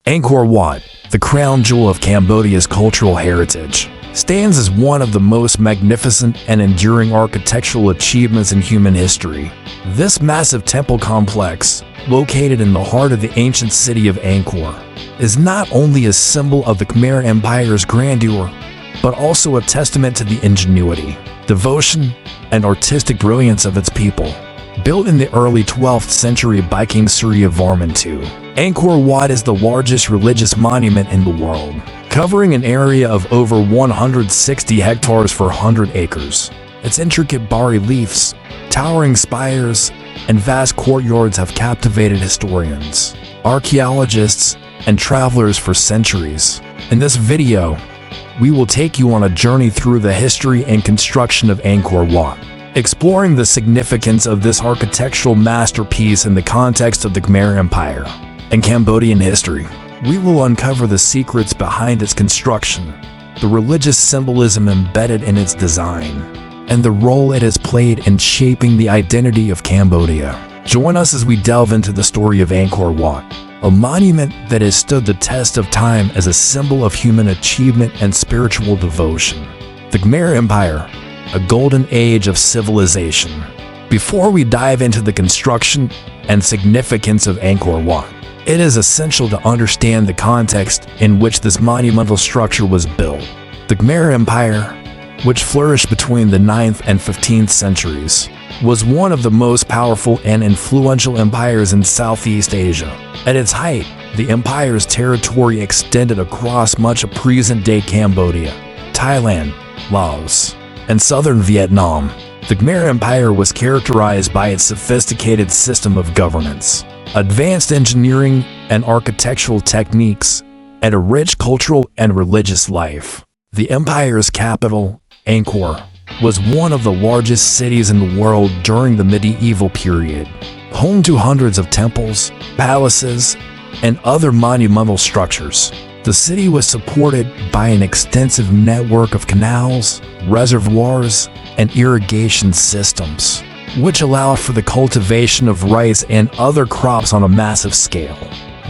Angkor Wat, the crown jewel of Cambodia's cultural heritage, stands as one of the most magnificent and enduring architectural achievements in human history. This massive temple complex, located in the heart of the ancient city of Angkor, is not only a symbol of the Khmer Empire's grandeur, but also a testament to the ingenuity, devotion, and artistic brilliance of its people. Built in the early 12th century by King Surya Varman II, Angkor Wat is the largest religious monument in the world, covering an area of over 160 hectares for 100 acres. Its intricate bas-reliefs, towering spires, and vast courtyards have captivated historians, archaeologists, and travelers for centuries. In this video, we will take you on a journey through the history and construction of Angkor Wat, exploring the significance of this architectural masterpiece in the context of the Khmer Empire and Cambodian history. We will uncover the secrets behind its construction, the religious symbolism embedded in its design, and the role it has played in shaping the identity of Cambodia. Join us as we delve into the story of Angkor Wat, a monument that has stood the test of time as a symbol of human achievement and spiritual devotion. The Khmer Empire, a golden age of civilization. Before we dive into the construction and significance of Angkor Wat, it is essential to understand the context in which this monumental structure was built. The Khmer Empire, which flourished between the 9th and 15th centuries, was one of the most powerful and influential empires in Southeast Asia. At its height, the empire's territory extended across much of present-day Cambodia, Thailand, Laos, and southern Vietnam. The Khmer Empire was characterized by its sophisticated system of governance, advanced engineering and architectural techniques, and a rich cultural and religious life. The empire's capital, Angkor, was one of the largest cities in the world during the medieval period, home to hundreds of temples, palaces, and other monumental structures. The city was supported by an extensive network of canals, reservoirs, and irrigation systems, which allowed for the cultivation of rice and other crops on a massive scale.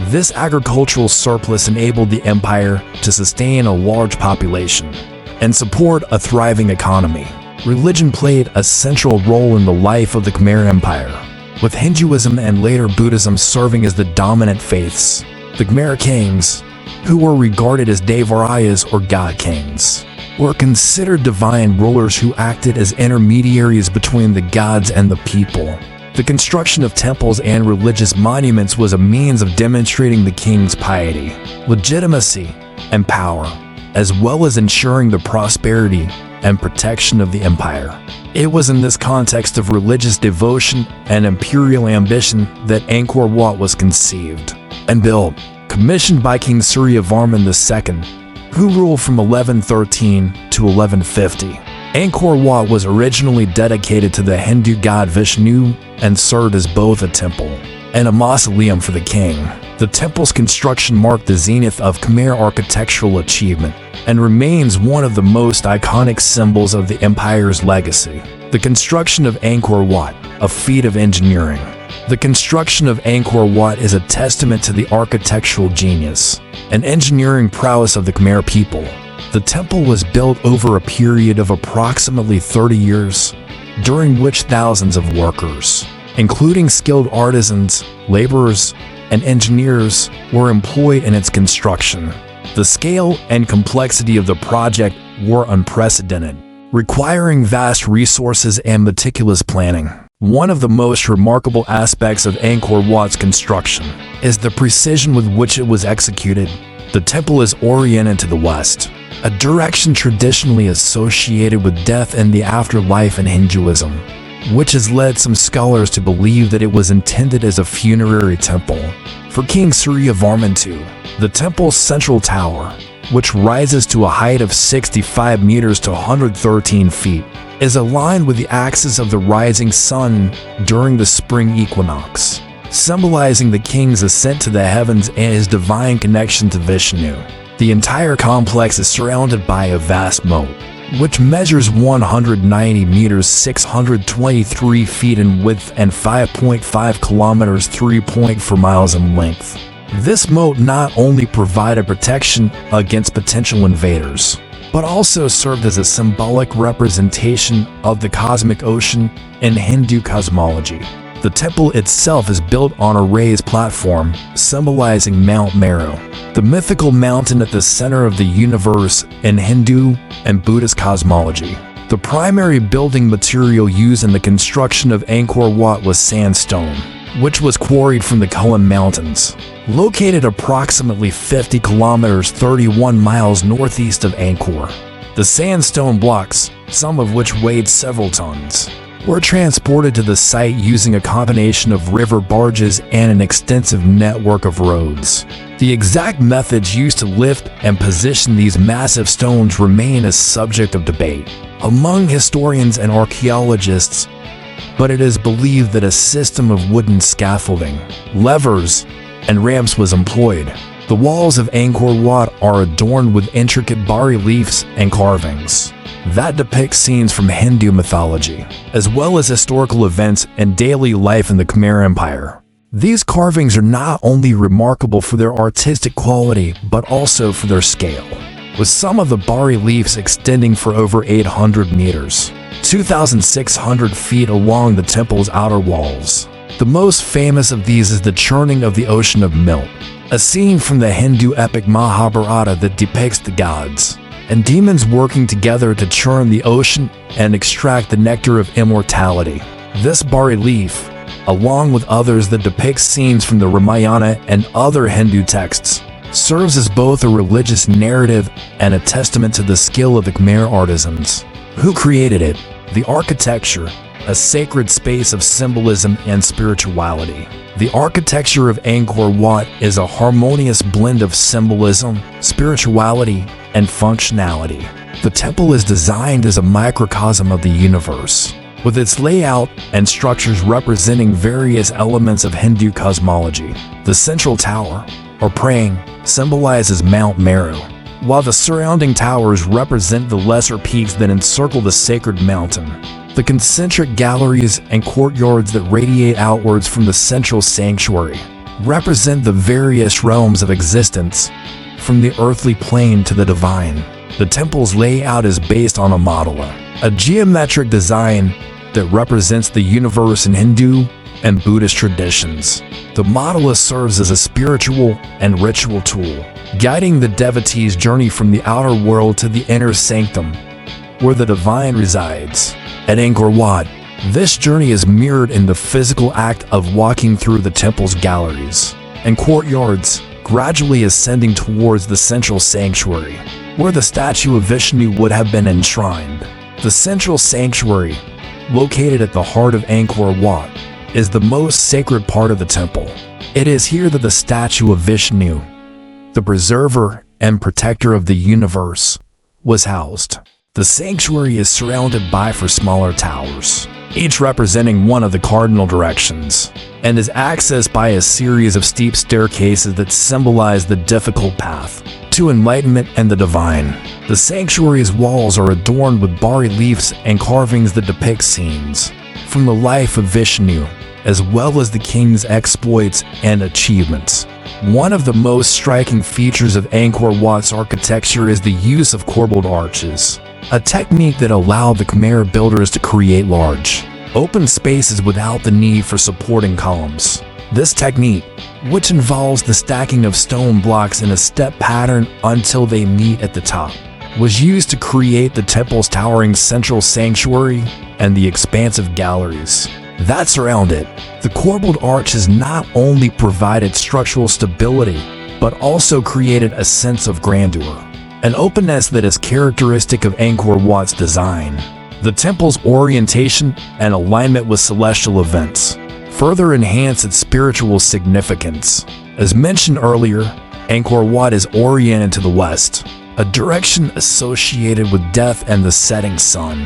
This agricultural surplus enabled the empire to sustain a large population and support a thriving economy. Religion played a central role in the life of the Khmer Empire, with Hinduism and later Buddhism serving as the dominant faiths. The Khmer kings, who were regarded as Devarayas or god kings, were considered divine rulers who acted as intermediaries between the gods and the people. The construction of temples and religious monuments was a means of demonstrating the king's piety, legitimacy, and power, as well as ensuring the prosperity and protection of the empire. It was in this context of religious devotion and imperial ambition that Angkor Wat was conceived and built, commissioned by King Surya Varman II, who ruled from 1113 to 1150. Angkor Wat was originally dedicated to the Hindu god Vishnu and served as both a temple and a mausoleum for the king. The temple's construction marked the zenith of Khmer architectural achievement and remains one of the most iconic symbols of the empire's legacy. The construction of Angkor Wat, a feat of engineering. The construction of Angkor Wat is a testament to the architectural genius and engineering prowess of the Khmer people. The temple was built over a period of approximately 30 years, during which thousands of workers, including skilled artisans, laborers, and engineers, were employed in its construction. The scale and complexity of the project were unprecedented, requiring vast resources and meticulous planning. One of the most remarkable aspects of Angkor Wat's construction is the precision with which it was executed. The temple is oriented to the west, a direction traditionally associated with death and the afterlife in Hinduism, which has led some scholars to believe that it was intended as a funerary temple. For King Surya Varman II, the temple's central tower, which rises to a height of 65 meters to 113 feet, is aligned with the axis of the rising sun during the spring equinox, symbolizing the king's ascent to the heavens and his divine connection to Vishnu. The entire complex is surrounded by a vast moat, which measures 190 meters 623 feet in width and 5.5 kilometers 3.4 miles in length. This moat not only provided protection against potential invaders, but also served as a symbolic representation of the cosmic ocean in Hindu cosmology. The temple itself is built on a raised platform, symbolizing Mount Meru, the mythical mountain at the center of the universe in Hindu and Buddhist cosmology. The primary building material used in the construction of Angkor Wat was sandstone, which was quarried from the Khmer Mountains, located approximately 50 kilometers 31 miles northeast of Angkor. The sandstone blocks, some of which weighed several tons, were transported to the site using a combination of river barges and an extensive network of roads. The exact methods used to lift and position these massive stones remain a subject of debate among historians and archaeologists, but it is believed that a system of wooden scaffolding, levers, and ramps was employed. The walls of Angkor Wat are adorned with intricate bas-reliefs and carvings that depict scenes from Hindu mythology, as well as historical events and daily life in the Khmer Empire. These carvings are not only remarkable for their artistic quality, but also for their scale, with some of the bas-reliefs extending for over 800 meters, 2,600 feet along the temple's outer walls. The most famous of these is the churning of the ocean of milk, a scene from the Hindu epic Mahabharata that depicts the gods and demons working together to churn the ocean and extract the nectar of immortality. This bas-relief, along with others that depict scenes from the Ramayana and other Hindu texts, serves as both a religious narrative and a testament to the skill of the Khmer artisans who created it. The architecture, a sacred space of symbolism and spirituality. The architecture of Angkor Wat is a harmonious blend of symbolism, spirituality, and functionality. The temple is designed as a microcosm of the universe, with its layout and structures representing various elements of Hindu cosmology. The central tower, or praying, symbolizes Mount Meru, while the surrounding towers represent the lesser peaks that encircle the sacred mountain. The concentric galleries and courtyards that radiate outwards from the central sanctuary represent the various realms of existence, from the earthly plane to the divine. The temple's layout is based on a mandala, a geometric design that represents the universe in Hindu and Buddhist traditions. The mandala serves as a spiritual and ritual tool, guiding the devotee's journey from the outer world to the inner sanctum, where the divine resides. At Angkor Wat, this journey is mirrored in the physical act of walking through the temple's galleries and courtyards, gradually ascending towards the central sanctuary, where the statue of Vishnu would have been enshrined. The central sanctuary, located at the heart of Angkor Wat, is the most sacred part of the temple. It is here that the statue of Vishnu, the preserver and protector of the universe, was housed. The sanctuary is surrounded by four smaller towers, each representing one of the cardinal directions, and is accessed by a series of steep staircases that symbolize the difficult path to enlightenment and the divine. The sanctuary's walls are adorned with bas-reliefs and carvings that depict scenes from the life of Vishnu, as well as the king's exploits and achievements. One of the most striking features of Angkor Wat's architecture is the use of corbelled arches, a technique that allowed the Khmer builders to create large, open spaces without the need for supporting columns. This technique, which involves the stacking of stone blocks in a step pattern until they meet at the top, was used to create the temple's towering central sanctuary and the expansive galleries that surround it. The corbelled arches not only provided structural stability, but also created a sense of grandeur, an openness that is characteristic of Angkor Wat's design. The temple's orientation and alignment with celestial events further enhance its spiritual significance. As mentioned earlier, Angkor Wat is oriented to the west, a direction associated with death and the setting sun.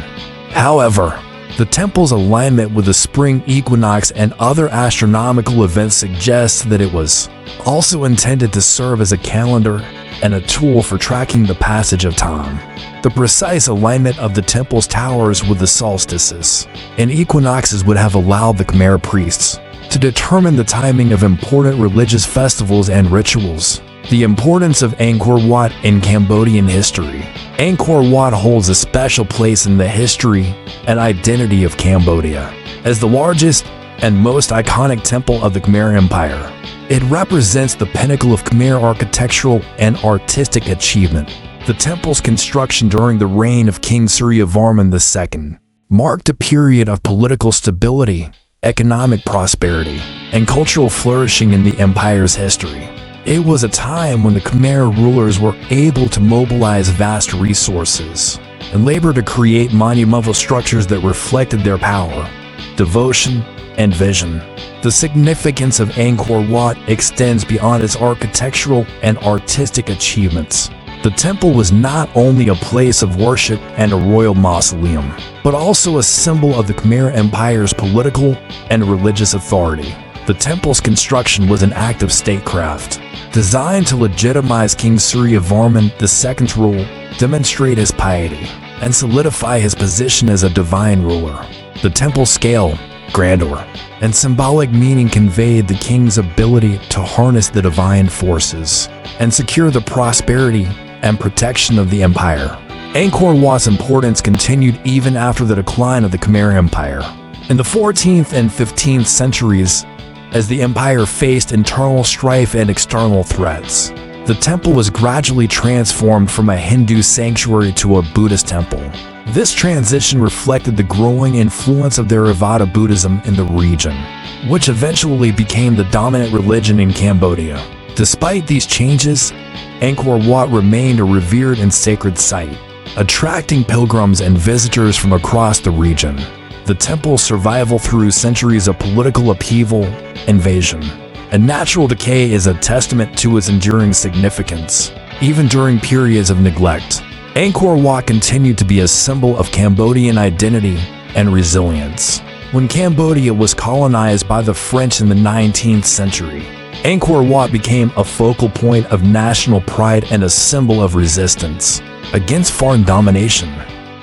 However, the temple's alignment with the spring equinox and other astronomical events suggests that it was also intended to serve as a calendar and a tool for tracking the passage of time. The precise alignment of the temple's towers with the solstices and equinoxes would have allowed the Khmer priests to determine the timing of important religious festivals and rituals. The importance of Angkor Wat in Cambodian history. Angkor Wat holds a special place in the history and identity of Cambodia. As the largest and most iconic temple of the Khmer Empire, it represents the pinnacle of Khmer architectural and artistic achievement. The temple's construction during the reign of King Suryavarman II marked a period of political stability, economic prosperity, and cultural flourishing in the empire's history. It was a time when the Khmer rulers were able to mobilize vast resources and labor to create monumental structures that reflected their power, devotion, and vision. The significance of Angkor Wat extends beyond its architectural and artistic achievements. The temple was not only a place of worship and a royal mausoleum, but also a symbol of the Khmer Empire's political and religious authority. The temple's construction was an act of statecraft, designed to legitimize King Suryavarman II's rule, demonstrate his piety, and solidify his position as a divine ruler. The temple's scale, grandeur, and symbolic meaning conveyed the king's ability to harness the divine forces and secure the prosperity and protection of the empire. Angkor Wat's importance continued even after the decline of the Khmer Empire. In the 14th and 15th centuries, as the empire faced internal strife and external threats, the temple was gradually transformed from a Hindu sanctuary to a Buddhist temple. This transition reflected the growing influence of Theravada Buddhism in the region, which eventually became the dominant religion in Cambodia. Despite these changes, Angkor Wat remained a revered and sacred site, attracting pilgrims and visitors from across the region. The temple's survival through centuries of political upheaval, invasion, and natural decay is a testament to its enduring significance. Even during periods of neglect, Angkor Wat continued to be a symbol of Cambodian identity and resilience. When Cambodia was colonized by the French in the 19th century, Angkor Wat became a focal point of national pride and a symbol of resistance against foreign domination.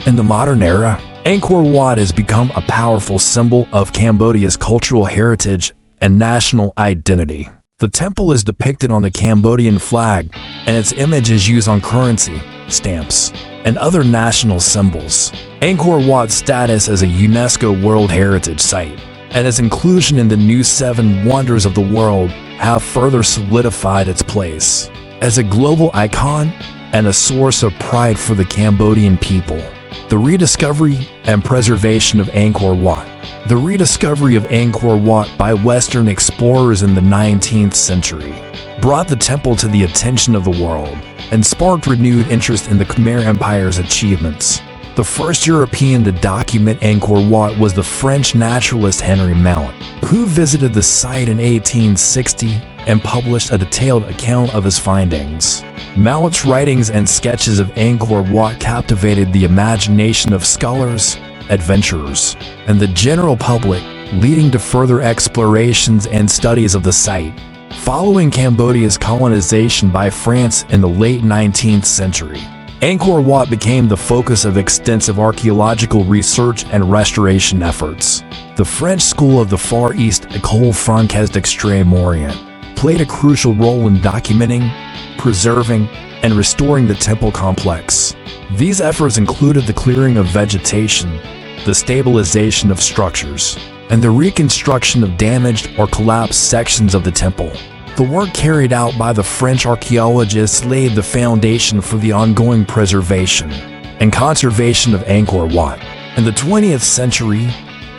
In the modern era, Angkor Wat has become a powerful symbol of Cambodia's cultural heritage and national identity. The temple is depicted on the Cambodian flag, and its image is used on currency, stamps, and other national symbols. Angkor Wat's status as a UNESCO World Heritage Site and its inclusion in the new 7 Wonders of the World have further solidified its place as a global icon and a source of pride for the Cambodian people. The rediscovery and preservation of Angkor Wat. The rediscovery of Angkor Wat by Western explorers in the 19th century brought the temple to the attention of the world and sparked renewed interest in the Khmer Empire's achievements. The first European to document Angkor Wat was the French naturalist Henry Mount, who visited the site in 1860 and published a detailed account of his findings. Mount's writings and sketches of Angkor Wat captivated the imagination of scholars, adventurers, and the general public, leading to further explorations and studies of the site. Following Cambodia's colonization by France in the late 19th century, Angkor Wat became the focus of extensive archaeological research and restoration efforts. The French School of the Far East, École Française d'Extrême-Orient, played a crucial role in documenting, preserving, and restoring the temple complex. These efforts included the clearing of vegetation, the stabilization of structures, and the reconstruction of damaged or collapsed sections of the temple. The work carried out by the French archaeologists laid the foundation for the ongoing preservation and conservation of Angkor Wat. In the 20th century,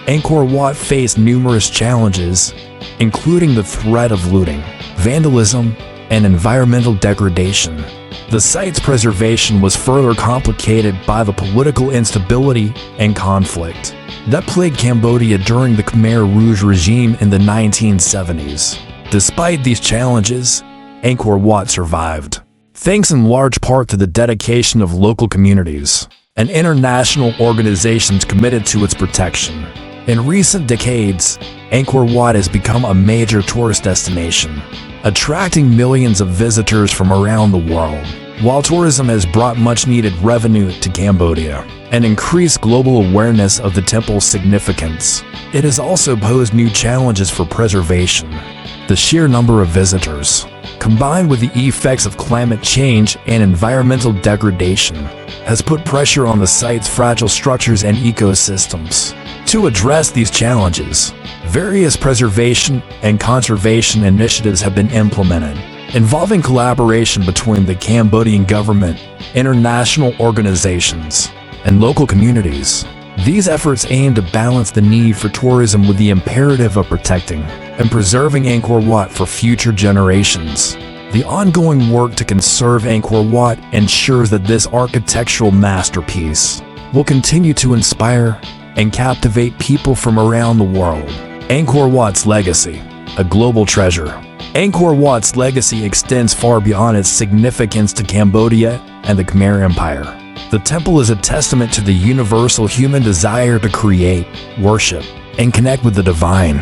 Angkor Wat faced numerous challenges, including the threat of looting, vandalism, and environmental degradation. The site's preservation was further complicated by the political instability and conflict that plagued Cambodia during the Khmer Rouge regime in the 1970s. Despite these challenges, Angkor Wat survived, thanks in large part to the dedication of local communities and international organizations committed to its protection. In recent decades, Angkor Wat has become a major tourist destination, attracting millions of visitors from around the world. While tourism has brought much-needed revenue to Cambodia and increased global awareness of the temple's significance, it has also posed new challenges for preservation. The sheer number of visitors, combined with the effects of climate change and environmental degradation, has put pressure on the site's fragile structures and ecosystems. To address these challenges, various preservation and conservation initiatives have been implemented, involving collaboration between the Cambodian government, international organizations, and local communities. These efforts aim to balance the need for tourism with the imperative of protecting and preserving Angkor Wat for future generations. The ongoing work to conserve Angkor Wat ensures that this architectural masterpiece will continue to inspire and captivate people from around the world. Angkor Wat's legacy, a global treasure. Angkor Wat's legacy extends far beyond its significance to Cambodia and the Khmer Empire. The temple is a testament to the universal human desire to create, worship, and connect with the divine.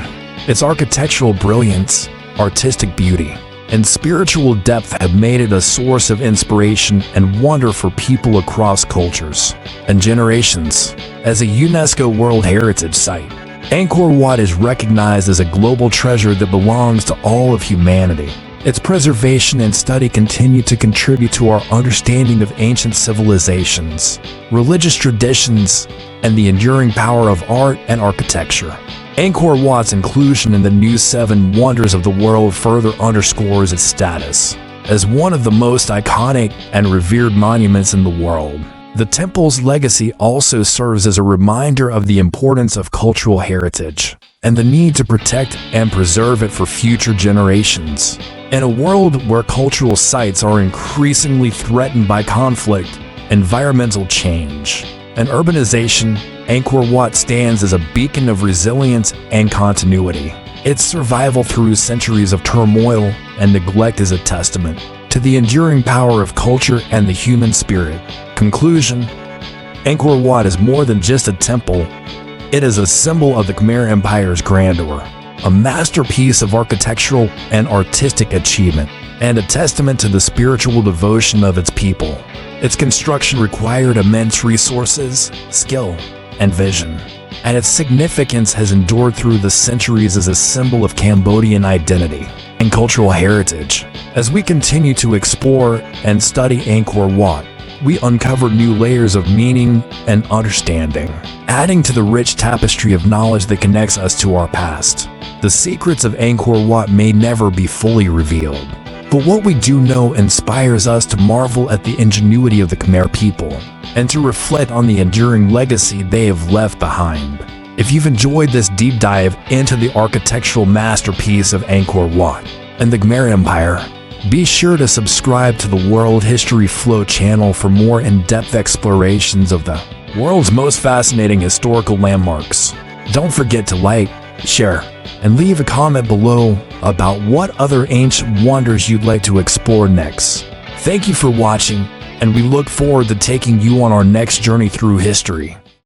Its architectural brilliance, artistic beauty, and spiritual depth have made it a source of inspiration and wonder for people across cultures and generations. As a UNESCO World Heritage Site, Angkor Wat is recognized as a global treasure that belongs to all of humanity. Its preservation and study continue to contribute to our understanding of ancient civilizations, religious traditions, and the enduring power of art and architecture. Angkor Wat's inclusion in the new Seven Wonders of the World further underscores its status as one of the most iconic and revered monuments in the world. The temple's legacy also serves as a reminder of the importance of cultural heritage and the need to protect and preserve it for future generations. In a world where cultural sites are increasingly threatened by conflict, environmental change, and urbanization, Angkor Wat stands as a beacon of resilience and continuity. Its survival through centuries of turmoil and neglect is a testament to the enduring power of culture and the human spirit. Conclusion: Angkor Wat is more than just a temple. It is a symbol of the Khmer Empire's grandeur, a masterpiece of architectural and artistic achievement, and a testament to the spiritual devotion of its people. Its construction required immense resources, skill, and vision, and its significance has endured through the centuries as a symbol of Cambodian identity and cultural heritage. As we continue to explore and study Angkor Wat, we uncover new layers of meaning and understanding, adding to the rich tapestry of knowledge that connects us to our past. The secrets of Angkor Wat may never be fully revealed, but what we do know inspires us to marvel at the ingenuity of the Khmer people and to reflect on the enduring legacy they have left behind. If you've enjoyed this deep dive into the architectural masterpiece of Angkor Wat and the Khmer Empire, be sure to subscribe to the World History Flow channel for more in-depth explorations of the world's most fascinating historical landmarks. Don't forget to like, share, and leave a comment below about what other ancient wonders you'd like to explore next. Thank you for watching, and we look forward to taking you on our next journey through history.